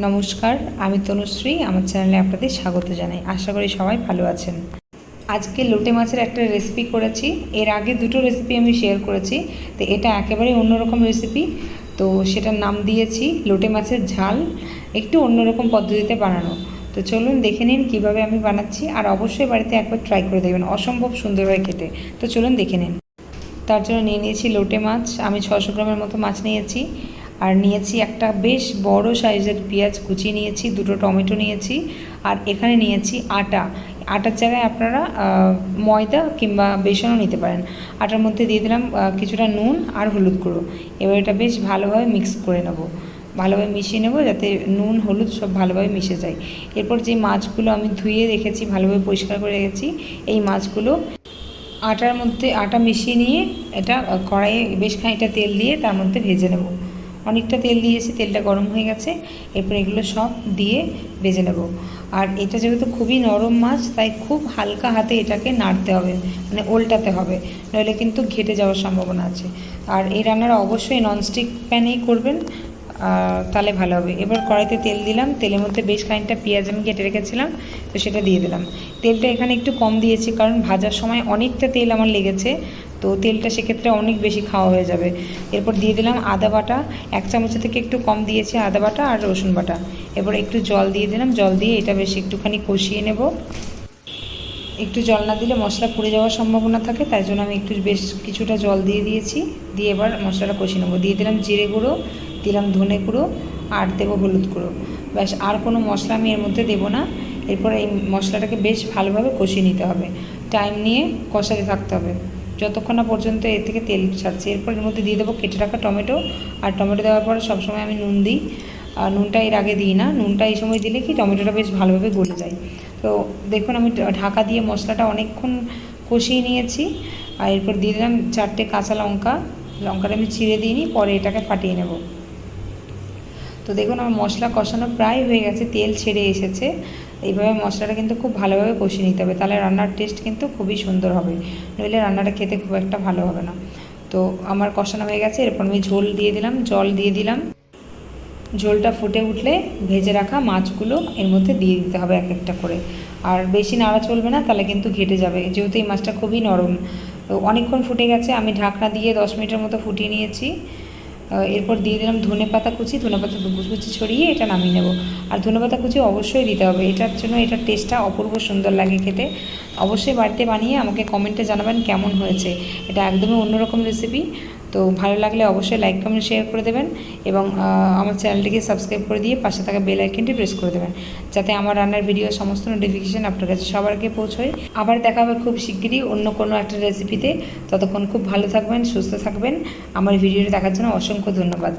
নমস্কার, আমি তনুশ্রী। আমার চ্যানেলে আপনাদের স্বাগত জানাই। আশা করি সবাই ভালো আছেন। আজকে লোটে মাছের একটা রেসিপি করেছি। এর আগে দুটো রেসিপি আমি শেয়ার করেছি, তো এটা একেবারে অন্যরকম রেসিপি। তো সেটার নাম দিয়েছি লোটে মাছের ঝাল, একটু অন্যরকম পদ্ধতিতে বানানো। তো চলুন দেখে নিন কীভাবে আমি বানাচ্ছি, আর অবশ্যই বাড়িতে একবার ট্রাই করে দেখবেন, অসম্ভব সুন্দর হয় খেতে। তো চলুন দেখে নিন। তার জন্য নিয়ে নিয়েছি লোটে মাছ। আমি 600 গ্রামের মতো মাছ নিয়েছি। আর নিয়েছি একটা বেশ বড় সাইজের পেঁয়াজ কুচি নিয়েছি, দুটো টমেটো নিয়েছি, আর এখানে নিয়েছি আটা। আটার জায়গায় আপনারা ময়দা কিংবা বেসনও নিতে পারেন। আটার মধ্যে দিয়ে দিলাম কিছুটা নুন আর হলুদ গুঁড়ো। এবার এটা বেশ ভালোভাবে মিক্স করে নেব, ভালোভাবে মিশিয়ে নেব, যাতে নুন হলুদ সব ভালোভাবে মিশে যায়। এরপর যে মাছগুলো আমি ধুয়ে রেখেছি, ভালোভাবে পরিষ্কার করে রেখেছি, এই মাছগুলো আটার মধ্যে আটা মিশিয়ে নিয়ে এটা কড়াইয়ে বেশ খানিকটা তেল দিয়ে তার মধ্যে ভেজে নেব। অনেকটা তেল দিয়েছি, তেলটা গরম হয়ে গেছে। এরপর এগুলো সব দিয়ে ভেজে নেব। আর এটা যেহেতু খুবই নরম মাছ, তাই খুব হালকা হাতে এটাকে নাড়তে হবে, মানে উল্টাতে হবে, নইলে কিন্তু ঘেটে যাওয়ার সম্ভাবনা আছে। আর এই রান্নাটা অবশ্যই ননস্টিক প্যানেই করবেন, তাহলে ভালো হবে। এবার কড়াইতে তেল দিলাম, তেলের মধ্যে বেশ খানিকটা পেঁয়াজ আমি কেটে রেখেছিলাম, তো সেটা দিয়ে দিলাম। তেলটা এখানে একটু কম দিয়েছি, কারণ ভাজার সময় অনেকটা তেল আমার লেগেছে, তো তেলটা সেক্ষেত্রে অনেক বেশি খাওয়া হয়ে যাবে। এরপর দিয়ে দিলাম আদা বাটা, 1 চামচের থেকে একটু কম দিয়েছি আদা বাটা আর রসুন বাটা। এরপর একটু জল দিয়ে দিলাম, জল দিয়ে এটা বেশ একটুখানি কষিয়ে নেব। একটু জল না দিলে মশলা পুড়ে যাওয়ার সম্ভাবনা থাকে, তাই জন্য আমি একটু বেশ কিছুটা জল দিয়ে দিয়েছি। দিয়ে এবার মশলাটা কষিয়ে নেবো। দিয়ে দিলাম জিরে গুঁড়ো, দিলাম ধনে গুঁড়ো, আর দেবো হলুদ গুঁড়ো। ব্যাস, আর কোনো মশলা আমি এর মধ্যে দেবো না। এরপর এই মশলাটাকে বেশ ভালোভাবে কষিয়ে নিতে হবে, টাইম নিয়ে কষাতে থাকতে হবে যতক্ষণ না পর্যন্ত এর থেকে তেল ছাড়ছে। এরপর এর মধ্যে দিয়ে দেবো কেটে রাখা টমেটো। আর টমেটো দেওয়ার পরে সবসময় আমি নুন দিই, আর নুনটা এর আগে দিই না। নুনটা এই সময় দিলে কি টমেটোটা বেশ ভালোভাবে গলে যায়। তো দেখুন, আমি ঢাকা দিয়ে মশলাটা অনেকক্ষণ কষিয়ে নিয়েছি। আর এরপর দিয়ে দিলাম 4টে কাঁচা লঙ্কা। লঙ্কাটা আমি ছিঁড়ে দিইনি, পরে এটাকে ফাটিয়ে নেব। তো দেখুন, আমার মশলা কষানো প্রায় হয়ে গেছে, তেল ছেড়ে এসেছে। এইভাবে মশলাটা কিন্তু খুব ভালোভাবে কষিয়ে নিতে হবে, তাহলে রান্নার টেস্ট কিন্তু খুবই সুন্দর হবে, নইলে রান্নাটা খেতে খুব একটা ভালো হবে না। তো আমার কষানো হয়ে গেছে। এরপর আমি ঝোল দিয়ে দিলাম, জল দিয়ে দিলাম। ঝোলটা ফুটে উঠলে ভেজে রাখা মাছগুলো এর মধ্যে দিয়ে দিতে হবে এক একটা করে। আর বেশি নাড়া চলবে না, তাহলে কিন্তু ঘেটে যাবে, যেহেতু এই মাছটা খুবই নরম। তো অনেকক্ষণ ফুটে গেছে, আমি ঢাকনা দিয়ে 10 মিনিটের মতো ফুটিয়ে নিয়েছি। এরপর দিয়ে দিলাম ধনে পাতা কুচি, ধনে পাতা কুচি ছড়িয়ে এটা নামিয়ে নেব। আর ধনে পাতা কুচি অবশ্যই দিতে হবে, এটার জন্য এটার টেস্টটা অপূর্ব সুন্দর লাগে খেতে। অবশ্যই বাড়িতে বানিয়ে আমাকে কমেন্টে জানাবেন কেমন হয়েছে। এটা একদমই অন্যরকম রেসিপি। তো ভালো লাগলে অবশ্যই লাইক কমেন্ট শেয়ার করে দেবেন, এবং আমার চ্যানেলটিকে সাবস্ক্রাইব করে দিয়ে পাশে থাকা বেল আইকনটি প্রেস করে দেবেন, যাতে আমার রান্নার ভিডিও সমস্ত নোটিফিকেশান আপনার কাছে সবার আগে পৌঁছয়। আবার দেখা হবে খুব শিগগিরই অন্য কোনো একটা রেসিপিতে। ততক্ষণ খুব ভালো থাকবেন, সুস্থ থাকবেন। আমার ভিডিওটি দেখার জন্য অসংখ্য ধন্যবাদ।